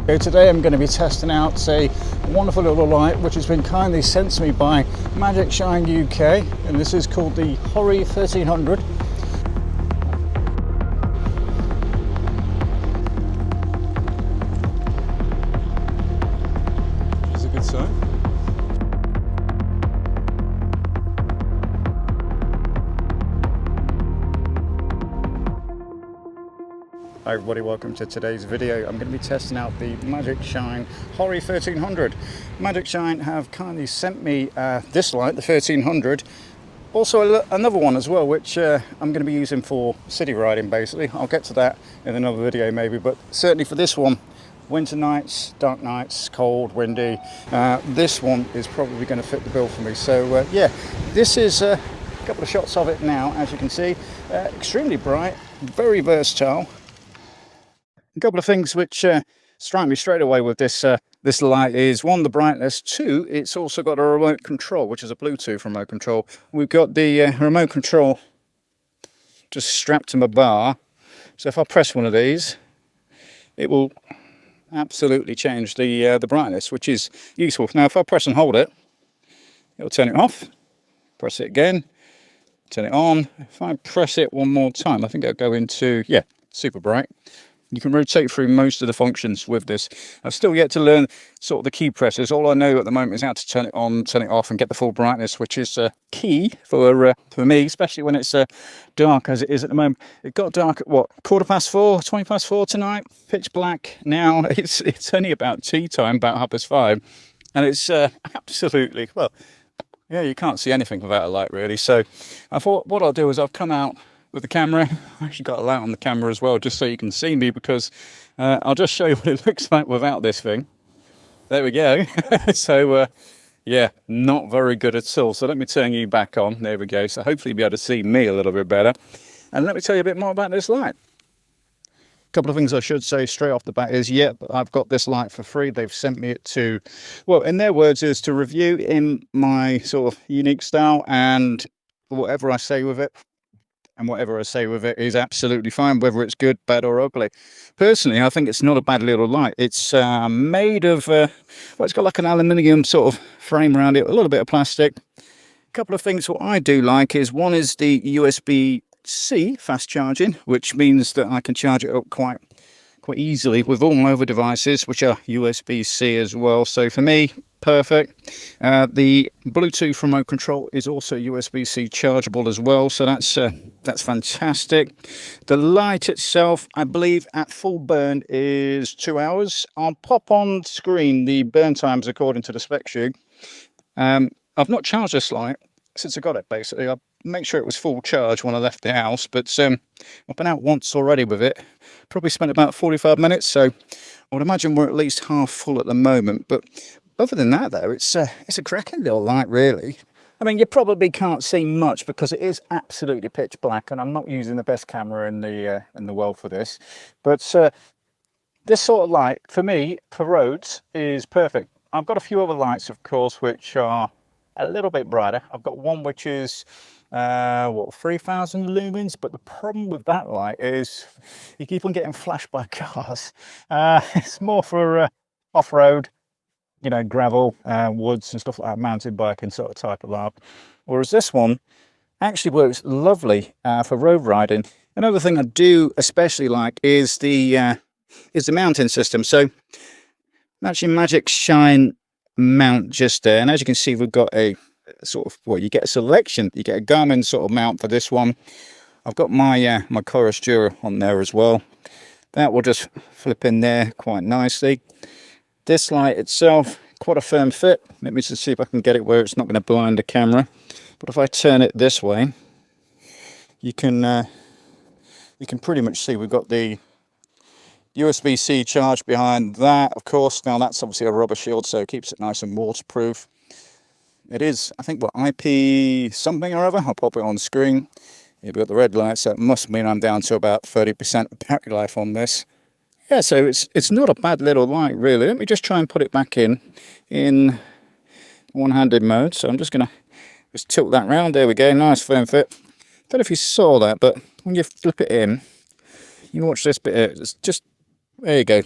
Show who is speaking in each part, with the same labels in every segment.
Speaker 1: So today I'm going to be testing out a wonderful little light which has been kindly sent to me by Magicshine UK, and this is called the Hori 1300. Which is a good sign. Hi everybody, welcome to today's video. I'm going to be testing out the Magicshine Hori 1300. Magicshine have kindly sent me this light, the 1300. Also another one as well, which I'm going to be using for city riding basically. I'll get to that in another video maybe, but certainly for this one, winter nights, dark nights, cold, windy, this one is probably going to fit the bill for me. So yeah, this is a couple of shots of it now, as you can see. Extremely bright, very versatile. A couple of things which strike me straight away with this this light is, one, the brightness. Two, it's also got a remote control, which is a Bluetooth remote control. We've got the remote control just strapped to my bar, so if I press one of these, it will absolutely change the brightness, which is useful. Now, if I press and hold it, it'll turn it off. Press it again, turn it on. If I press it one more time, I think it'll go into, yeah, super bright. You can rotate through most of the functions with this. I've still yet to learn sort of the key presses. All I know at the moment is how to turn it on, turn it off, and get the full brightness, which is key for me, especially when it's dark as it is at the moment. It got dark at what, 4:15, 4:20 tonight, pitch black. Now it's only about tea time, about 5:30, and it's absolutely, well, yeah, you can't see anything without a light really. So I thought what I'll do is I've come out with the camera. I actually got a light on the camera as well, just so you can see me, because I'll just show you what it looks like without this thing. There we go. So yeah, not very good at all. So let me turn you back on. There we go. So hopefully you'll be able to see me a little bit better. And let me tell you a bit more about this light. A couple of things I should say straight off the bat is, yeah, I've got this light for free. They've sent me it to, well, in their words, is to review in my sort of unique style, and whatever I say with it, and whatever I say with it is absolutely fine, whether it's good, bad or ugly. Personally, I think it's not a bad little light. It's made of, well, it's got like an aluminium sort of frame around it, a little bit of plastic. A couple of things what I do like is, one is the USB-C fast charging, which means that I can charge it up quite easily with all my other devices, which are USB-C as well. So for me, perfect. The Bluetooth remote control is also USB-C chargeable as well, so that's fantastic. The light itself, I believe at full burn is 2 hours. I'll pop on screen the burn times according to the spec sheet. I've not charged this light since I got it, basically. I make sure it was full charge when I left the house, but I've been out once already with it. Probably spent about 45 minutes, so I would imagine we're at least half full at the moment. But other than that, though, it's a cracking little light, really. I mean, you probably can't see much because it is absolutely pitch black, and I'm not using the best camera in the world for this. But this sort of light, for me, for roads, is perfect. I've got a few other lights, of course, which are a little bit brighter. I've got one which is 3,000 lumens, but the problem with that light is you keep on getting flashed by cars. It's more for off-road, you know, gravel, woods and stuff like that, mountain biking sort of type of light. Whereas this one actually works lovely for road riding. Another thing I do especially like is the mounting system. So actually Magicshine mount just there, and as you can see, we've got a sort of, well, you get a selection, you get a Garmin sort of mount for this one. I've got my my Chorus Dura on there as well. That will just flip in there quite nicely. This light itself, quite a firm fit. Let me just see if I can get it where it's not going to blind the camera. But if I turn it this way, you can pretty much see we've got the USB-C charge behind that, of course. Now that's obviously a rubber shield, so it keeps it nice and waterproof. It is, I think, what, IP something or other. I'll pop it on screen. You've got the red light, so it must mean I'm down to about 30% battery life on this. Yeah, so it's not a bad little light, really. Let me just try and put it back in one-handed mode. So I'm just going to just tilt that round. There we go, nice firm fit. Don't know if you saw that, but when you flip it in, you watch this bit here. It's just, there you go,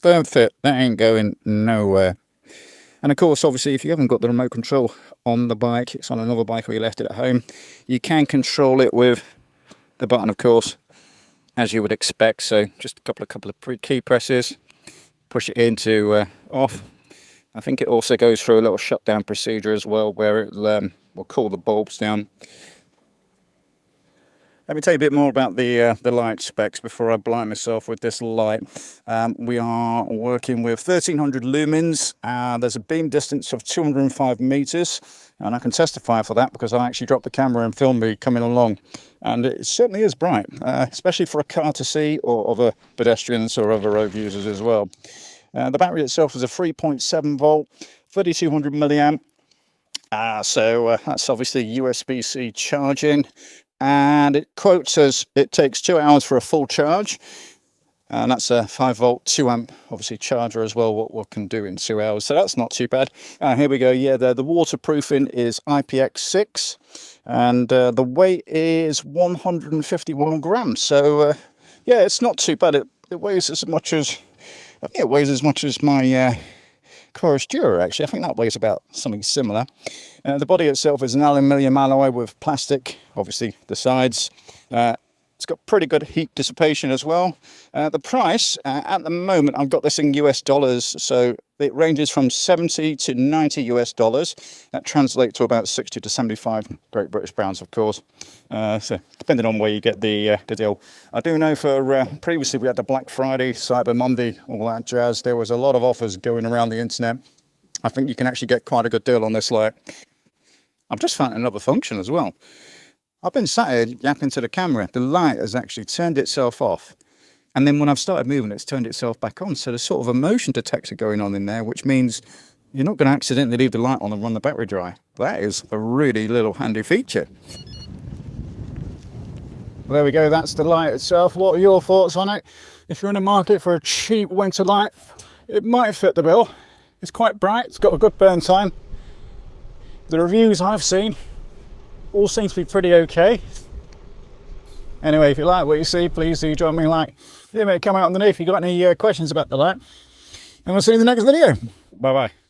Speaker 1: firm fit, that ain't going nowhere. And of course, obviously, if you haven't got the remote control on the bike, it's on another bike or you left it at home, you can control it with the button, of course, as you would expect. So just a couple of key presses, push it into off. I think it also goes through a little shutdown procedure as well, where it will cool the bulbs down. Let me tell you a bit more about the light specs before I blind myself with this light. We are working with 1300 lumens. There's a beam distance of 205 meters, and I can testify for that because I actually dropped the camera and filmed me coming along. And it certainly is bright, especially for a car to see, or other pedestrians or other road users as well. The battery itself is a 3.7 volt, 3200 milliamp. So that's obviously USB-C charging. And it quotes as it takes 2 hours for a full charge, and that's a 5 volt 2 amp obviously charger as well, what can do in 2 hours, so that's not too bad. Here we go. Yeah, the waterproofing is IPX6, and the weight is 151 grams, so yeah, it's not too bad. It weighs as much as, I think it weighs as much as my Chorus Dura, actually. I think that weighs about something similar. The body itself is an aluminium alloy with plastic, obviously the sides. It's got pretty good heat dissipation as well. The price, at the moment, I've got this in US dollars, so it ranges from 70 to 90 US dollars. That translates to about 60 to 75 Great British pounds, of course. So depending on where you get the deal. I do know for previously we had the Black Friday, Cyber Monday, all that jazz. There was a lot of offers going around the internet. I think you can actually get quite a good deal on this light. I've just found another function as well. I've been sat here yapping to the camera. The light has actually turned itself off. And then when I've started moving, it's turned itself back on. So there's sort of a motion detector going on in there, which means you're not going to accidentally leave the light on and run the battery dry. That is a really little handy feature. Well, there we go. That's the light itself. What are your thoughts on it? If you're in the market for a cheap winter light, it might fit the bill. It's quite bright. It's got a good burn time. The reviews I've seen all seem to be pretty okay. Anyway, if you like what you see, please do join me in like. Yeah, mate, come out underneath if you've got any questions about the light. And we'll see you in the next video. Bye bye.